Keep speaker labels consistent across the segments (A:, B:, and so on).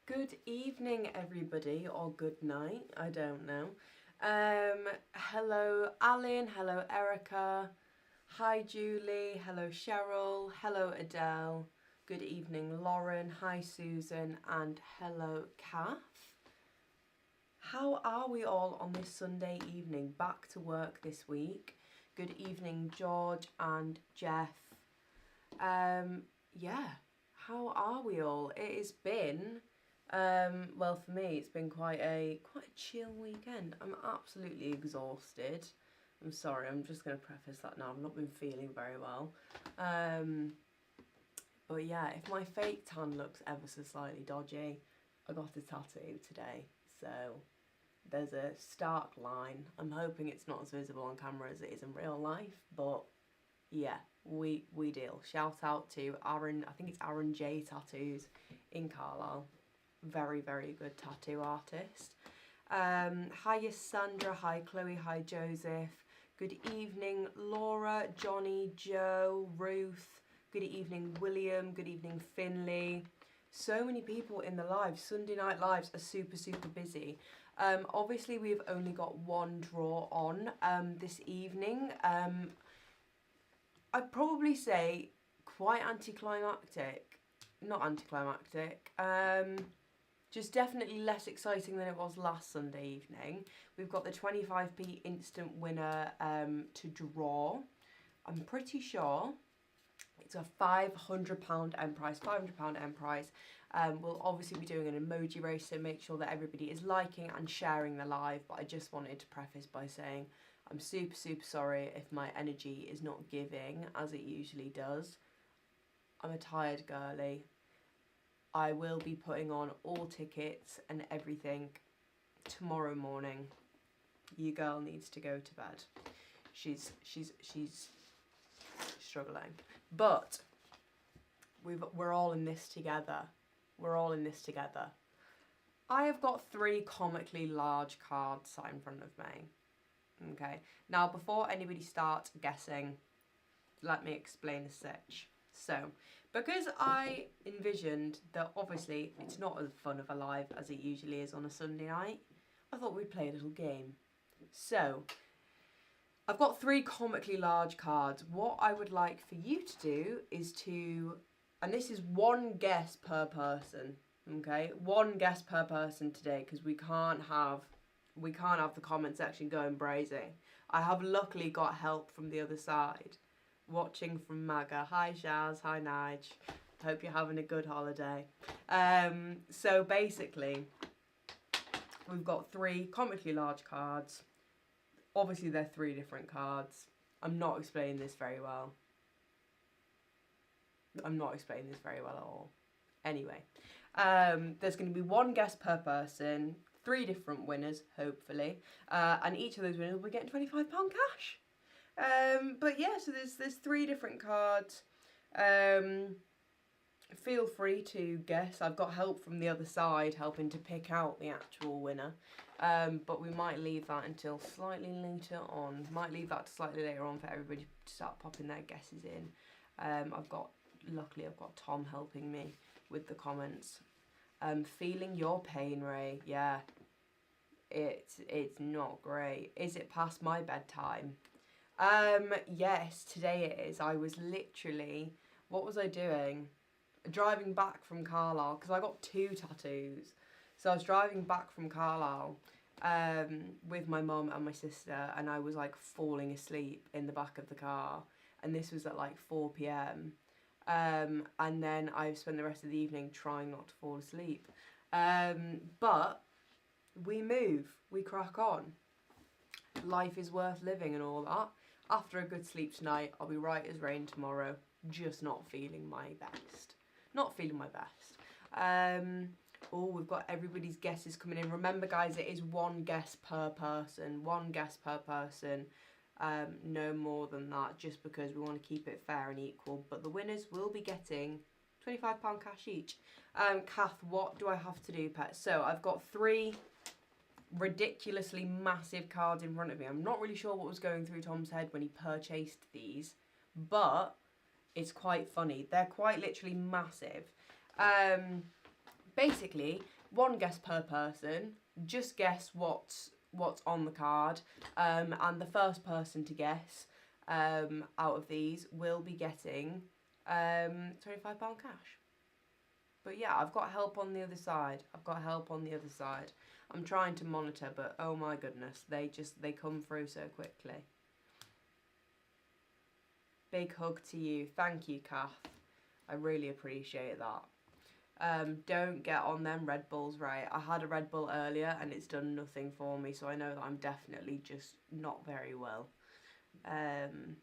A: Good evening, everybody, or good night, I don't know. Hello, Alan. Hello, Erica. Hi, Julie. Hello, Cheryl. Hello, Adele. Good evening, Lauren. Hi, Susan. And hello, Kath. How are we all on this Sunday evening? Back to work this week. Good evening, George and Jeff. Yeah, how are we all? It has been, well, for me, it's been quite a chill weekend. I'm absolutely exhausted. I'm sorry, I'm just going to preface that now. I've not been feeling very well. But yeah, if my fake tan looks ever so slightly dodgy, I got a tattoo today, so there's a stark line. I'm hoping it's not as visible on camera as it is in real life, but yeah, we deal. Shout out to Aaron, I think it's Aaron J Tattoos in Carlisle. Very, very good tattoo artist. Hi Sandra, hi Chloe, hi Joseph. Good evening Laura, Johnny, Joe, Ruth. Good evening William, good evening Finley. So many people in the live. Sunday night lives are super busy. Obviously we've only got one draw on this evening. I'd probably say quite anticlimactic. Not anticlimactic. Just definitely less exciting than it was last Sunday evening. We've got the 25p instant winner to draw. I'm pretty sure it's a £500 end prize, £500 end prize. We'll obviously be doing an emoji race, so make sure that everybody is liking and sharing the live. But I just wanted to preface by saying I'm super sorry if my energy is not giving as it usually does. I'm a tired girly. I will be putting on all tickets and everything tomorrow morning. Your girl needs to go to bed. She's struggling. But we're all in this together. We're all in this together. I have got 3 comically large cards sat in front of me. Okay, now before anybody starts guessing, let me explain the sitch. So, because I envisioned that obviously it's not as fun of a live as it usually is on a Sunday night, I thought we'd play a little game. So, I've got 3 comically large cards. What I would like for you to do is to, and this is one guess per person, okay? One guess per person today, because we can't have the comment section going brazy. I have luckily got help from the other side. Watching from Maga. Hi Shaz, hi Nige. Hope you're having a good holiday. So basically, we've got 3 comically large cards. Obviously they're 3 different cards. I'm not explaining this very well. I'm not explaining this very well at all. Anyway, there's going to be one guess per person. 3 different winners, hopefully, and each of those winners will be getting £25 cash. But yeah, so there's 3 different cards. Feel free to guess. I've got help from the other side helping to pick out the actual winner. But we might leave that until slightly later on. Might leave that to slightly later on for everybody to start popping their guesses in. Luckily I've got Tom helping me with the comments. Feeling your pain, Ray. Yeah. It's not great. Is it past my bedtime? Yes, today it is. I was literally, what was I doing? Driving back from Carlisle, because I got 2 tattoos. So I was driving back from Carlisle with my mum and my sister, and I was like falling asleep in the back of the car. And this was at like 4 p.m. And then I've spent the rest of the evening trying not to fall asleep. But we move, we crack on. Life is worth living and all that. After a good sleep tonight, I'll be right as rain tomorrow. Just not feeling my best. Not feeling my best. Oh, we've got everybody's guesses coming in. Remember, guys, it is 1 guess per person. 1 guess per person. No more than that, just because we want to keep it fair and equal. But the winners will be getting £25 cash each. Kath, what do I have to do, pet? So I've got 3 ridiculously massive cards in front of me. I'm not really sure what was going through Tom's head when he purchased these, but it's quite funny. They're quite literally massive. Basically, one guess per person. Just guess what's on the card, and the first person to guess out of these will be getting £25 cash. But yeah, I've got help on the other side. I'm trying to monitor, but oh my goodness, they come through so quickly. Big hug to you. Thank you, Kath. I really appreciate that. Don't get on them Red Bulls, right? I had a Red Bull earlier and it's done nothing for me, so I know that I'm definitely just not very well. I'm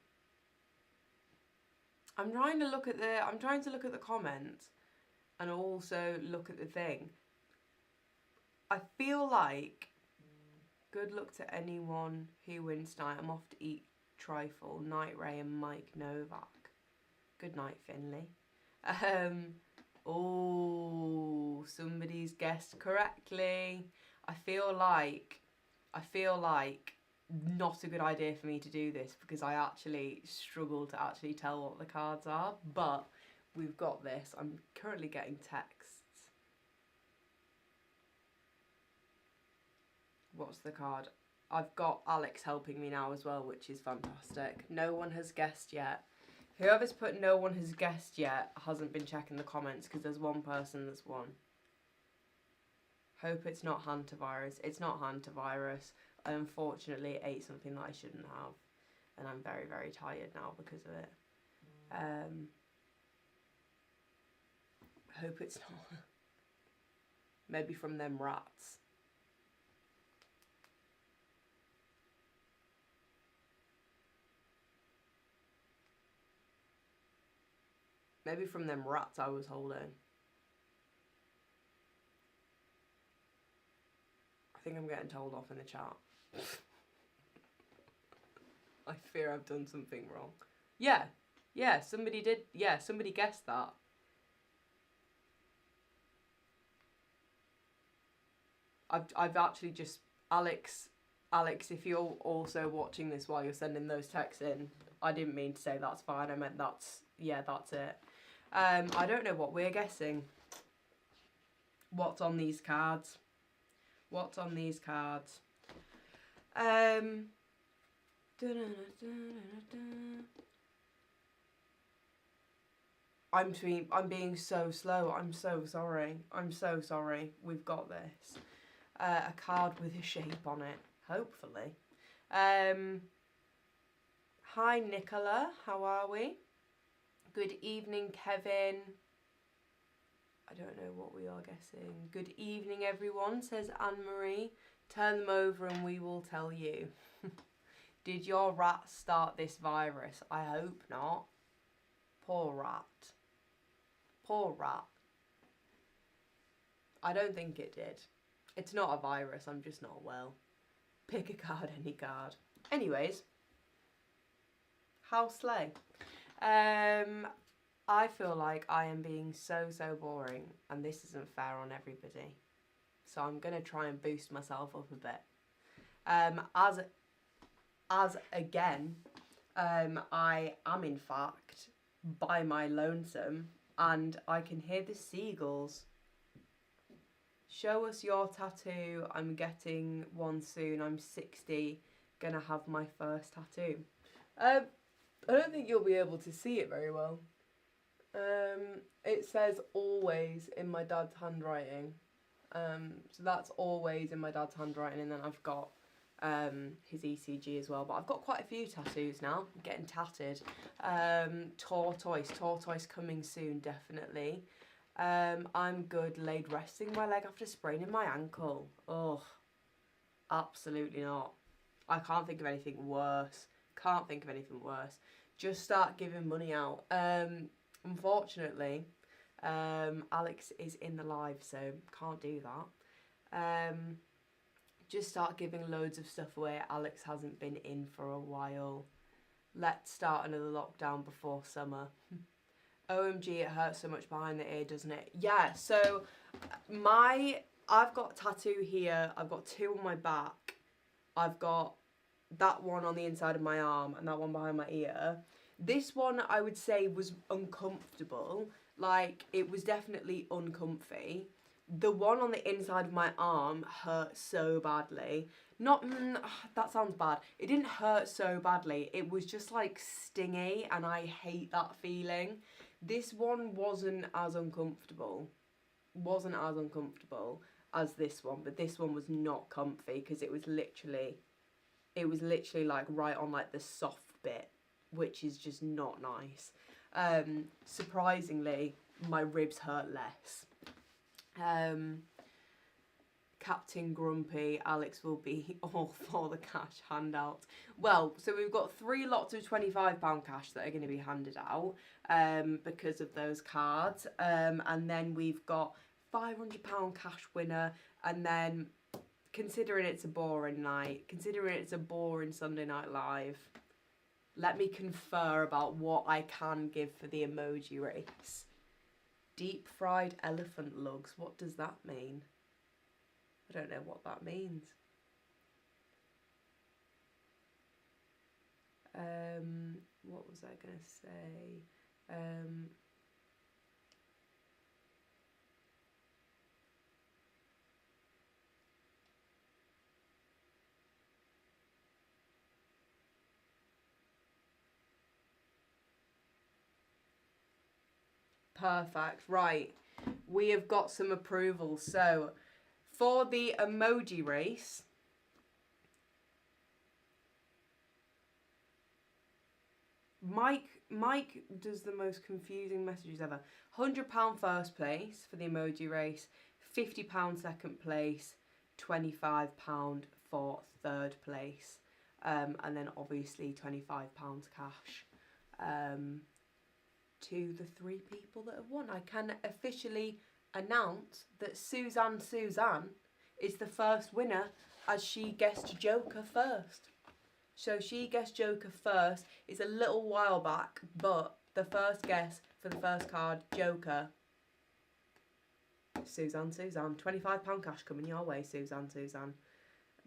A: trying to look at the comments and also look at the thing. I feel like good luck to anyone who wins tonight. I'm off to eat trifle. Night Ray and Mike Novak. Good night, Finley. Oh, somebody's guessed correctly. I feel like not a good idea for me to do this because I actually struggle to actually tell what the cards are, but we've got this. I'm currently getting texts. What's the card? I've got Alex helping me now as well, which is fantastic. No one has guessed yet. Whoever's put no one has guessed yet hasn't been checking the comments because there's one person that's won. Hope it's not hantavirus. It's not hantavirus. I unfortunately ate something that I shouldn't have. And I'm very, very tired now because of it. Hope it's not. Maybe from them rats. Maybe from them rats I was holding. I think I'm getting told off in the chat. I fear I've done something wrong. Yeah, somebody did. Yeah, somebody guessed that. I've actually just Alex, if you're also watching this while you're sending those texts in, I didn't mean to say that's fine. I meant that's it. I don't know what we're guessing. What's on these cards? I'm being so slow. I'm so sorry. We've got this. A card with a shape on it, hopefully. Hi Nicola, how are we? Good evening, Kevin. I don't know what we are guessing. Good evening, everyone, says Anne-Marie. Turn them over and we will tell you. Did your rat start this virus? I hope not. Poor rat. I don't think it did. It's not a virus, I'm just not well. Pick a card, any card. Anyways. How slay. I feel like I am being so boring and this isn't fair on everybody. So I'm going to try and boost myself up a bit. As again, I am in fact by my lonesome and I can hear the seagulls. Show us your tattoo. I'm getting one soon. I'm 60. Gonna have my first tattoo. I don't think you'll be able to see it very well. It says always in my dad's handwriting. So that's always in my dad's handwriting, and then I've got his ECG as well. But I've got quite a few tattoos now. I'm getting tatted. Tortoise coming soon, definitely. I'm good laid resting my leg after spraining my ankle. Oh, absolutely not. I can't think of anything worse. Just start giving money out. Unfortunately, Alex is in the live, so can't do that. Just start giving loads of stuff away. Alex hasn't been in for a while. Let's start another lockdown before summer. OMG, it hurts so much behind the ear, doesn't it? Yeah, so I've got a tattoo here. I've got two on my back. I've got that one on the inside of my arm and that one behind my ear. This one, I would say, was uncomfortable. Like, it was definitely uncomfy. The one on the inside of my arm hurt so badly. Not, that sounds bad. It didn't hurt so badly. It was just like stingy, and I hate that feeling. This one wasn't as uncomfortable. Wasn't as uncomfortable as this one, but this one was not comfy because it was literally like right on like the soft bit, which is just not nice. Surprisingly, my ribs hurt less. Captain Grumpy, Alex will be all for the cash handout. Well, so we've got 3 lots of £25 cash that are going to be handed out because of those cards. And then we've got £500 cash winner. And then, considering it's a boring night, considering it's a boring Sunday Night Live, let me confer about what I can give for the emoji race. Deep fried elephant lugs. What does that mean? I don't know what that means. What was I going to say? Perfect. Right. We have got some approval. So, for the emoji race, Mike does the most confusing messages ever. £100 first place for the emoji race, £50 second place, £25 for third place, and then obviously £25 cash to the 3 people that have won. I can officially announce that Suzanne is the first winner, as she guessed Joker first. So she guessed Joker first. It's a little while back, but the first guess for the first card, Joker, Suzanne. £25 cash coming your way, Suzanne.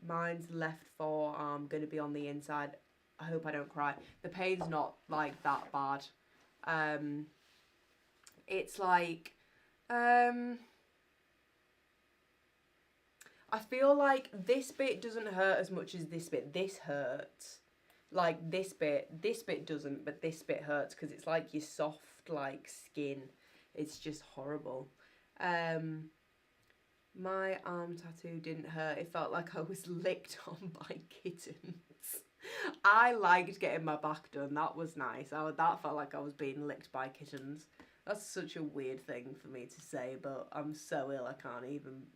A: Mine's left forearm, going to be on the inside. I hope I don't cry. The pain's not like that bad. It's like, I feel like this bit doesn't hurt as much as this bit. This hurts. Like this bit doesn't, but this bit hurts because it's like your soft like skin. It's just horrible. My arm tattoo didn't hurt. It felt like I was licked on by kittens. I liked getting my back done. That was nice. That felt like I was being licked by kittens. That's such a weird thing for me to say, but I'm so ill I can't even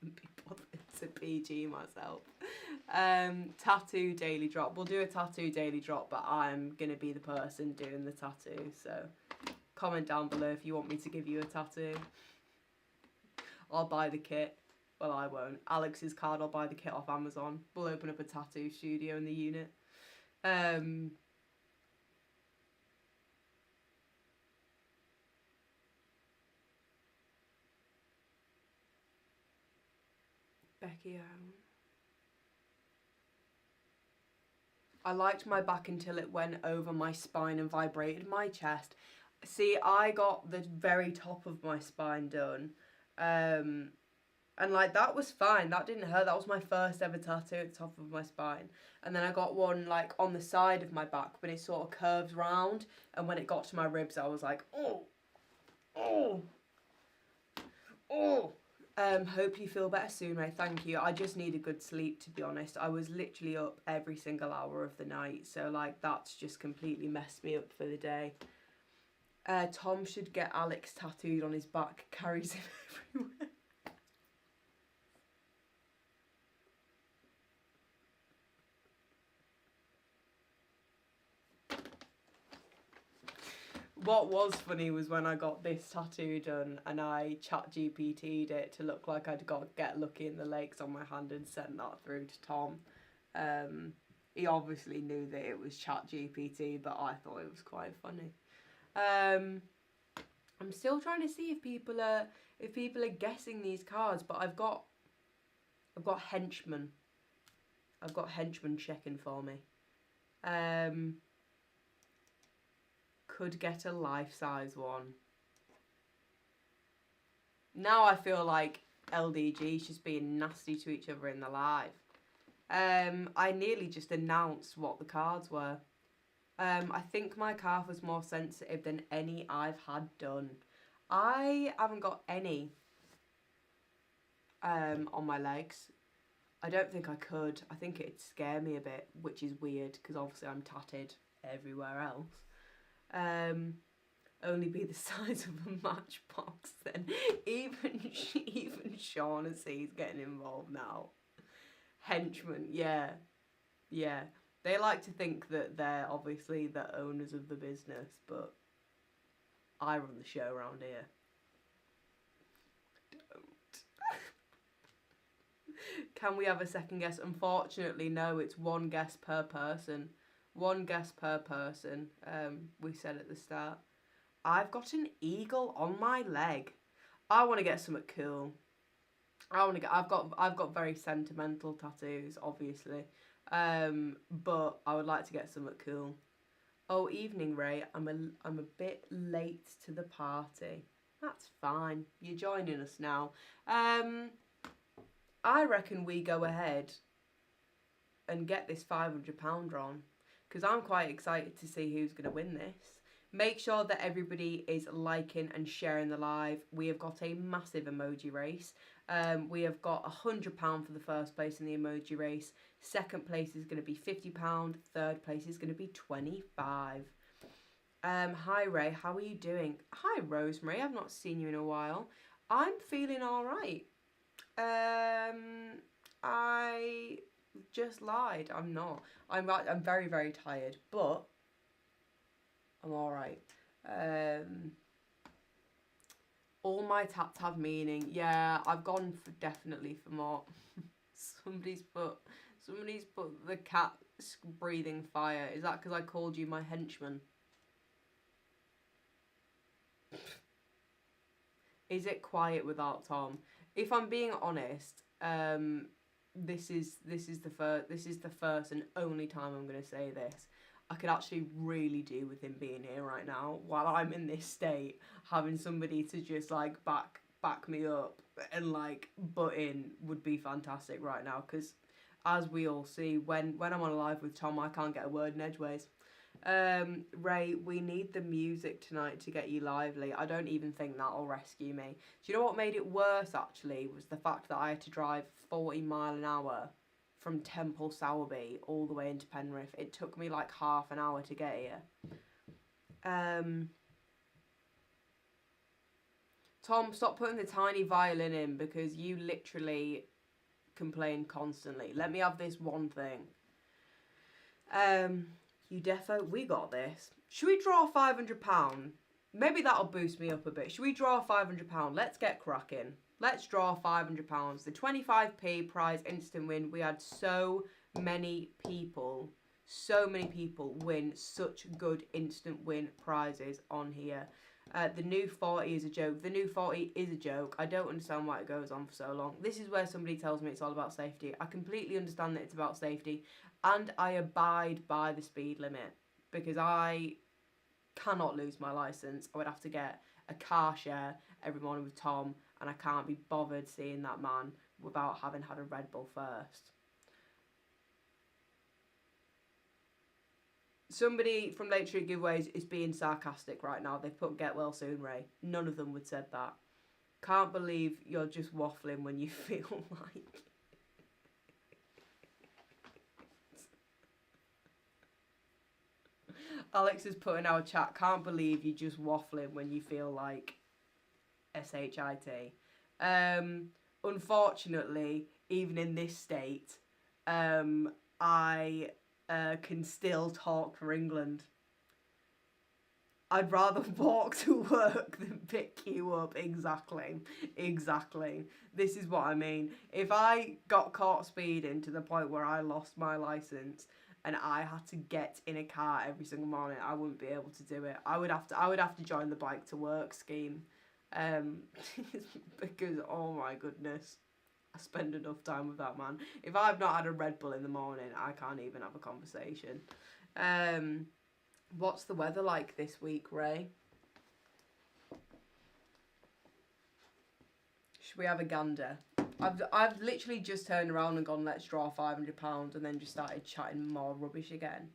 A: be bothered to PG myself. Tattoo daily drop. We'll do a tattoo daily drop, but I'm going to be the person doing the tattoo. So comment down below if you want me to give you a tattoo. I'll buy the kit. Well, I won't. Alex's card, I'll buy the kit off Amazon. We'll open up a tattoo studio in the unit. Becky Owen. I liked my back until it went over my spine and vibrated my chest. See, I got the very top of my spine done. And like that was fine. That didn't hurt. That was my first ever tattoo at the top of my spine. And then I got one like on the side of my back, but it sort of curves round. And when it got to my ribs, I was like, oh. Hope you feel better soon, Ray. Thank you. I just need a good sleep, to be honest. I was literally up every single hour of the night, so like that's just completely messed me up for the day. Tom should get Alex tattooed on his back. Carries him everywhere. What was funny was when I got this tattoo done and I ChatGPT'd it to look like I'd got Get Lucky in the Lakes on my hand and sent that through to Tom. He obviously knew that it was ChatGPT, but I thought it was quite funny. I'm still trying to see if people are guessing these cards, but I've got henchmen. I've got henchmen checking for me. Could get a life-size one. Now I feel like LDG's just being nasty to each other in the live. I nearly just announced what the cards were. I think my calf was more sensitive than any I've had done. I haven't got any on my legs. I don't think I could. I think it'd scare me a bit, which is weird because obviously I'm tatted everywhere else. Only be the size of a matchbox then. Even Shaughnessy's getting involved now. Henchmen, yeah. Yeah. They like to think that they're obviously the owners of the business, but I run the show around here. Don't. Can we have a second guest? Unfortunately, no, it's one guest per person. One guest per person, we said at the start. I've got an eagle on my leg. I want to get something cool. I've got very sentimental tattoos, obviously. But I would like to get something cool. Oh, evening, Ray. I'm a bit late to the party. That's fine. You're joining us now. I reckon we go ahead and get this £500 on, because I'm quite excited to see who's going to win this. Make sure that everybody is liking and sharing the live. We have got a massive emoji race. We have got £100 for the first place in the emoji race. Second place is going to be £50. Third place is going to be £25. Hi Ray, how are you doing? Hi Rosemary, I've not seen you in a while. I'm feeling all right. I just lied. I'm not. I'm very, very tired, but I'm all right. All my tats have meaning. Yeah, I've gone for definitely for more. Somebody's put the cat breathing fire. Is that because I called you my henchman? Is it quiet without Tom? If I'm being honest, this is the first and only time I'm gonna say this. I could actually really do with him being here right now while I'm in this state, having somebody to just like back me up and like butt in would be fantastic right now, because as we all see, when I'm on a live with Tom, I can't get a word in edgeways. Ray, we need the music tonight to get you lively. I don't even think that'll rescue me. Do you know what made it worse actually was the fact that I had to drive 40 mile an hour from Temple Sowerby all the way into Penrith. It took me like half an hour to get here. Tom, stop putting the tiny violin in because you literally complain constantly. Let me have this one thing. You defo, we got this. Should we draw £500? Maybe that'll boost me up a bit. Should we draw £500? Let's get cracking. Let's draw £500. The 25p prize instant win. We had so many people win such good instant win prizes on here. The new 40 is a joke. The new 40 is a joke. I don't understand why it goes on for so long. This is where somebody tells me it's all about safety. I completely understand that it's about safety, and I abide by the speed limit because I cannot lose my licence. I would have to get a car share every morning with Tom, and I can't be bothered seeing that man without having had a Red Bull first. Somebody from Lake Street Giveaways is being sarcastic right now. They've put get well soon, Ray. None of them would said that. Can't believe you're just waffling when you feel like... Alex has put in our chat, can't believe you're just waffling when you feel like SHIT. Unfortunately, even in this state, I can still talk for England. I'd rather walk to work than pick you up. Exactly. This is what I mean. If I got caught speeding to the point where I lost my licence and I had to get in a car every single morning, I wouldn't be able to do it. I would have to join the bike to work scheme. Because oh my goodness, I spend enough time with that man. If I've not had a Red Bull in the morning, I can't even have a conversation. What's the weather like this week, Ray? Should we have a gander? I've literally just turned around and gone, let's draw £500, and then just started chatting more rubbish again.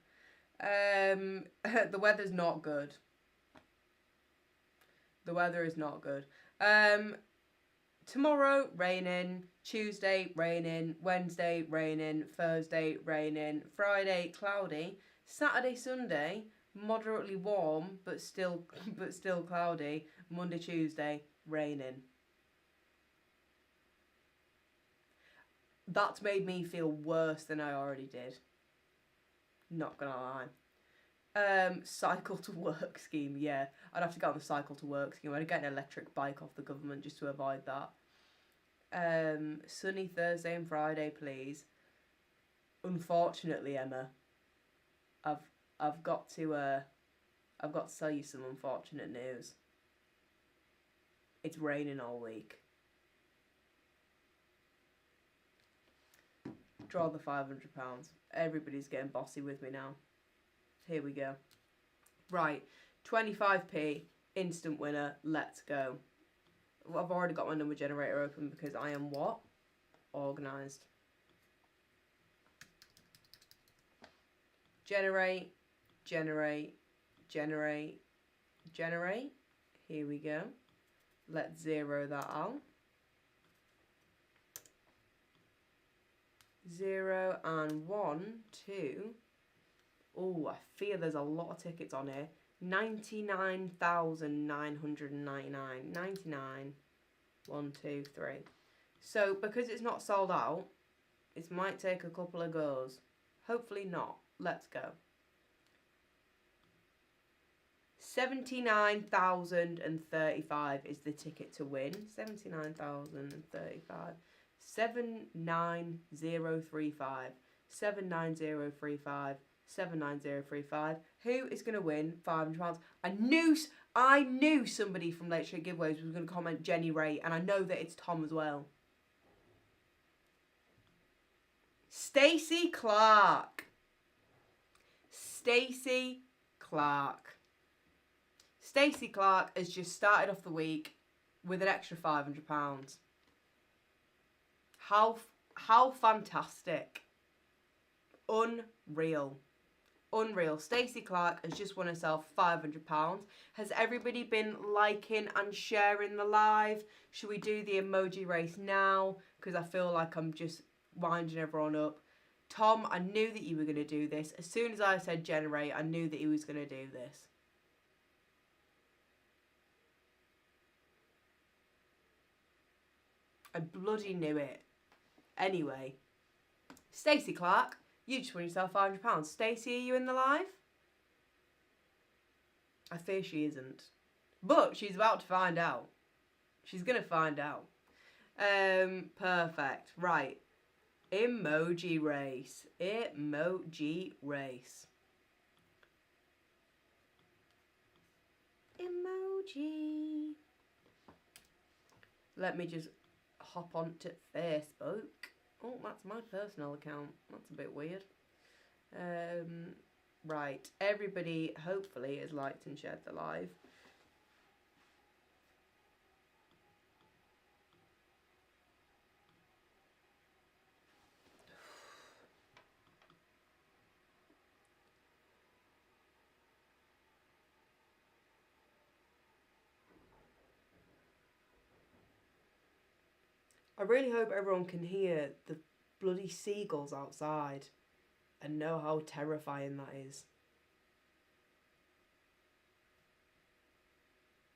A: The weather's not good. The weather is not good. Tomorrow, raining. Tuesday, raining. Wednesday, raining. Thursday, raining. Friday, cloudy. Saturday, Sunday, moderately warm, but still cloudy. Monday, Tuesday, raining. That's made me feel worse than I already did. Not gonna lie. Cycle to work scheme, yeah. I'd have to get on the cycle to work scheme. I'd get an electric bike off the government just to avoid that. Sunny Thursday and Friday, please. Unfortunately, Emma, I've got to tell you some unfortunate news. It's raining all week. Draw the £500. Everybody's getting bossy with me now. Here we go. Right, 25p, instant winner, let's go. I've already got my number generator open because I am what? Organised. Generate, generate, generate, generate. Here we go. Let's zero that out. 0 and 1, 2. Oh, I fear there's a lot of tickets on here. 99,999. 99. 1, 2, 3. So, because it's not sold out, it might take a couple of goes. Hopefully not. Let's go. 79,035 is the ticket to win. 79,035. 79035. 79035. 79035. Who is going to win £500? I knew somebody from Late Street Giveaways was going to comment Jenny Ray, and I know that it's Tom as well. Stacey Clark. Stacey Clark. Stacey Clark has just started off the week with an extra £500. How fantastic. Unreal. Unreal. Stacey Clark has just won herself £500. Has everybody been liking and sharing the live? Should we do the emoji race now? Because I feel like I'm just winding everyone up. Tom, I knew that you were going to do this. As soon as I said generate, I knew that he was going to do this. I bloody knew it. Anyway, Stacey Clark, you just won yourself £500. Stacey, are you in the live? I fear she isn't. But she's about to find out. She's going to find out. Perfect. Right. Emoji race. Emoji race. Emoji. Let me just hop onto Facebook. Oh, that's my personal account. That's a bit weird. Right. Everybody, hopefully, has liked and shared the live. I really hope everyone can hear the bloody seagulls outside and know how terrifying that is.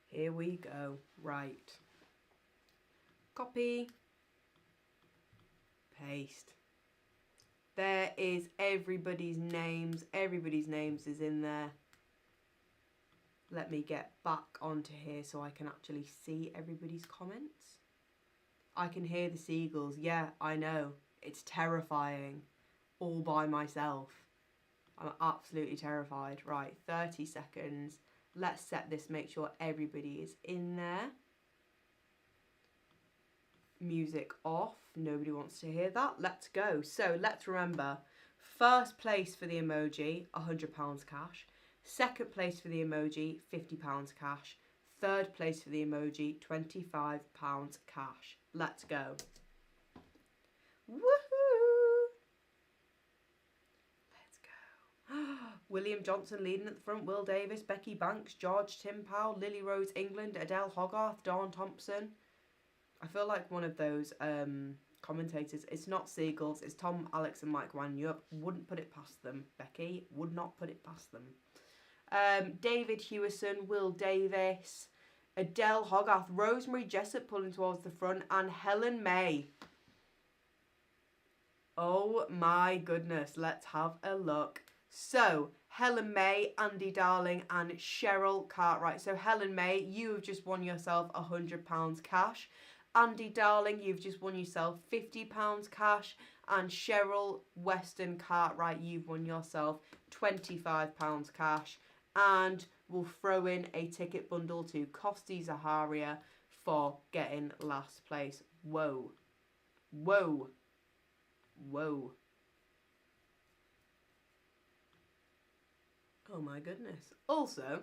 A: Here we go. Right. Copy. Paste. There is everybody's names. Everybody's names is in there. Let me get back onto here so I can actually see everybody's comments. I can hear the seagulls. Yeah, I know. It's terrifying. All by myself. I'm absolutely terrified. Right, 30 seconds. Let's set this, make sure everybody is in there. Music off. Nobody wants to hear that. Let's go. So let's remember. First place for the emoji, £100 cash. Second place for the emoji, £50 cash. Third place for the emoji, £25 cash. Let's go. Woohoo! Let's go. William Johnson leading at the front, Will Davis, Becky Banks, George Tim Powell, Lily Rose England, Adele Hogarth, Dawn Thompson. I feel like one of those commentators. It's not Seagulls, it's Tom, Alex and Mike Wanyup. Wouldn't put it past them. Becky, would not put it past them. David Hewison, Will Davis, Adele Hogarth, Rosemary Jessup pulling towards the front, and Helen May. Oh my goodness, let's have a look. So, Helen May, Andy Darling and Cheryl Cartwright. So Helen May, you have just won yourself £100 cash. Andy Darling, you've just won yourself £50 cash. And Cheryl Weston Cartwright, you've won yourself £25 cash. And we'll throw in a ticket bundle to Costi Zaharia for getting last place. Whoa. Whoa. Whoa. Oh my goodness. Also,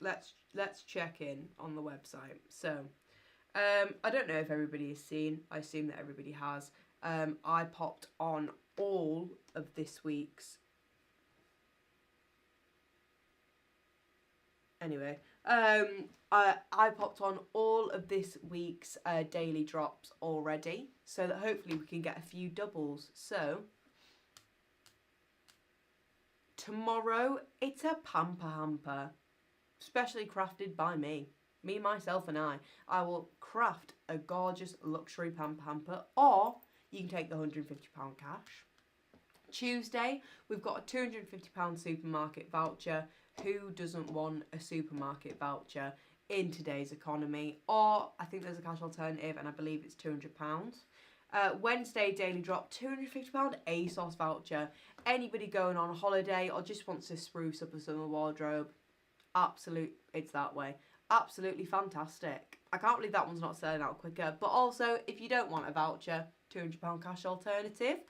A: let's check in on the website. So, I don't know if everybody has seen. I assume that everybody has. I popped on all of this week's. Anyway, I popped on all of this week's daily drops already, so that hopefully we can get a few doubles. So, tomorrow, it's a pamper hamper, specially crafted by me. Me, myself and I will craft a gorgeous luxury pamper hamper, or you can take the £150 cash. Tuesday, we've got a £250 supermarket voucher. Who doesn't want a supermarket voucher in today's economy? Or I think there's a cash alternative, and I believe it's £200. Wednesday daily drop, £250 ASOS voucher. Anybody going on holiday or just wants to spruce up a summer wardrobe, it's that way. Absolutely fantastic. I can't believe that one's not selling out quicker. But also, if you don't want a voucher, £200 cash alternative.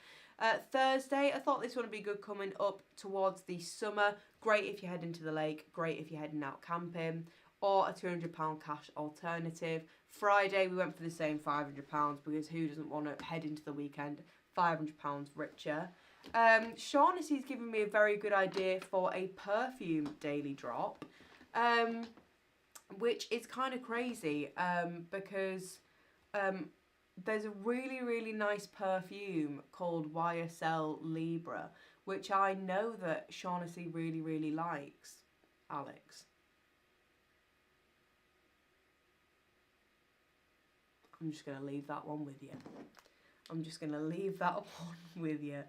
A: Thursday, I thought this one would be good coming up towards the summer. Great if you're heading to the lake. Great if you're heading out camping. Or a £200 cash alternative. Friday, we went for the same £500 because who doesn't want to head into the weekend £500 richer. Shaughnessy's given me a very good idea for a perfume daily drop. Which is kind of crazy because there's a really, really nice perfume called YSL Libra, which I know that Shaughnessy really, really likes. Alex. I'm just going to leave that one with you. I'm just going to leave that one with you,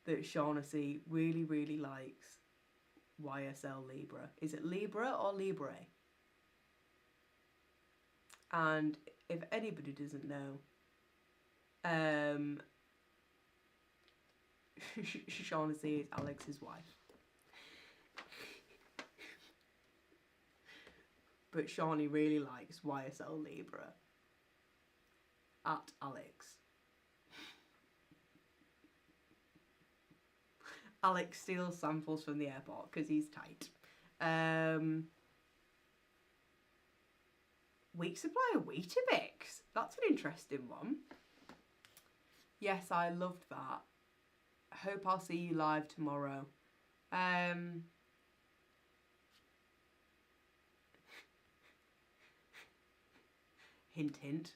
A: that Shaughnessy really, really likes YSL Libra. Is it Libra or Libre? And if anybody doesn't know, Shaughnessy is Alex's wife. But Shawnee really likes YSL Libra. At Alex. Alex steals samples from the airport because he's tight. Week supply of Weetabix. That's an interesting one. Yes, I loved that. Hope I'll see you live tomorrow. Hint, hint.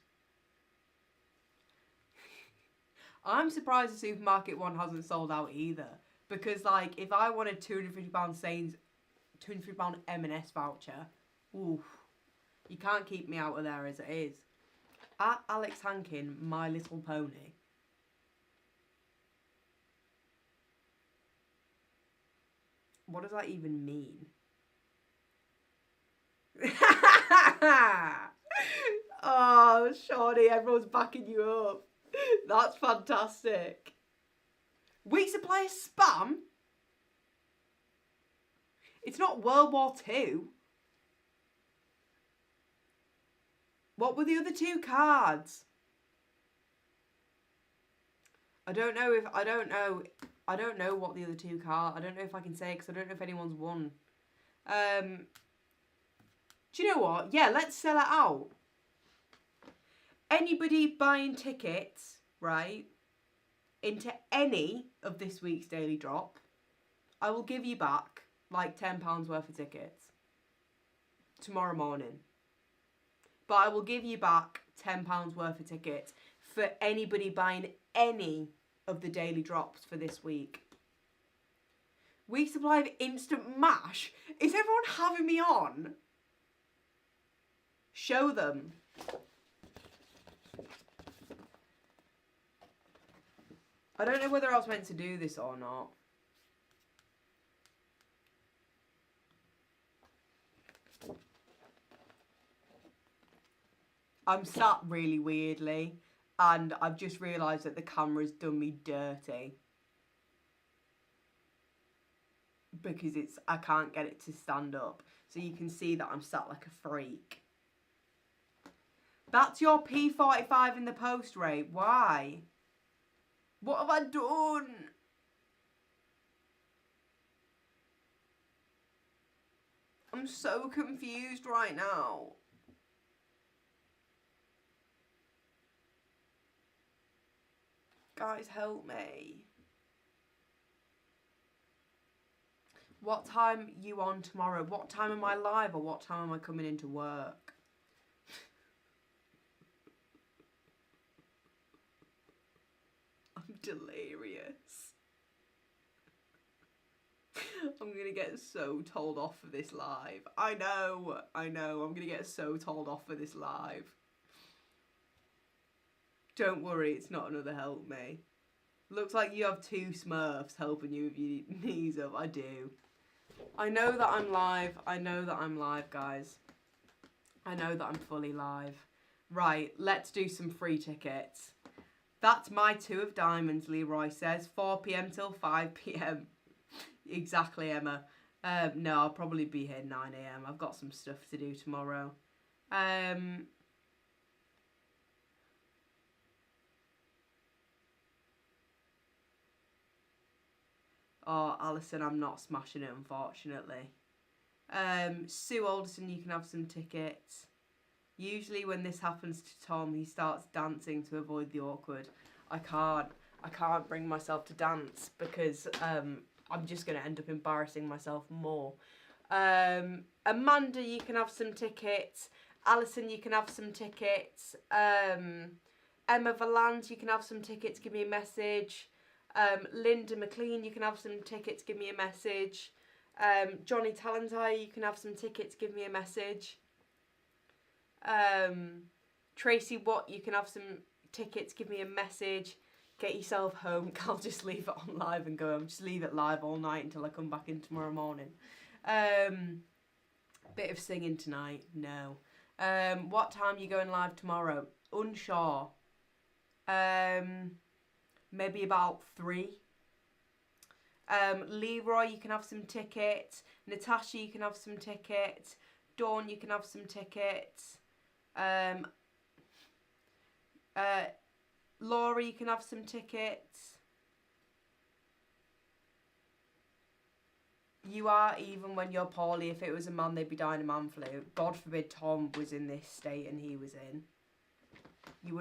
A: I'm surprised the supermarket one hasn't sold out either. Because, like, if I wanted £250 Saints, £250 M&S voucher, oof, you can't keep me out of there as it is. At Alex Hankin, My Little Pony. What does that even mean? Oh, Shawnee, everyone's backing you up. That's fantastic. Week supply of spam? It's not World War II. What were the other two cards? I don't know what the other two cards. I don't know if I can say because I don't know if anyone's won. Do you know what? Yeah, let's sell it out. Anybody buying tickets, right, into any of this week's Daily Drop, I will give you back like £10 worth of tickets tomorrow morning. But I will give you back £10 worth of tickets for anybody buying any of the Daily Drops for this week. Week supply of instant mash? Is everyone having me on? Show them. I don't know whether I was meant to do this or not. I'm sat really weirdly, and I've just realised that the camera's done me dirty. Because I can't get it to stand up. So you can see that I'm sat like a freak. That's your P45 in the post, Ray. Why? What have I done? I'm so confused right now. Guys, help me. What time are you on tomorrow? What time am I live, or what time am I coming into work? I'm delirious. I'm going to get so told off for this live. I know. I'm going to get so told off for this live. Don't worry, it's not another help me. Looks like you have two Smurfs helping you with your knees up. I do. I know that I'm live. I know that I'm live, guys. I know that I'm fully live. Right, let's do some free tickets. That's my 2 of diamonds, Leroy says. 4 p.m. till 5 p.m. Exactly, Emma. No, I'll probably be here 9 a.m. I've got some stuff to do tomorrow. Oh, Alison, I'm not smashing it, unfortunately. Sue Alderson, you can have some tickets. Usually when this happens to Tom, he starts dancing to avoid the awkward. I can't bring myself to dance because I'm just going to end up embarrassing myself more. Amanda, you can have some tickets. Alison, you can have some tickets. Emma Valance, you can have some tickets. Give me a message. Linda McLean, you can have some tickets. Give me a message. Johnny Talentire, you can have some tickets. Give me a message. Tracy Watt, you can have some tickets. Give me a message. Get yourself home. I'll just leave it on live and go home. Just leave it live all night until I come back in tomorrow morning. Bit of singing tonight. No. What time are you going live tomorrow? Unsure. Maybe about 3. Leroy, you can have some tickets. Natasha, you can have some tickets. Dawn, you can have some tickets. Laura, you can have some tickets. You are, even when you're poorly. If it was a man, they'd be dying of man flu. God forbid Tom was in this state and he was in. You would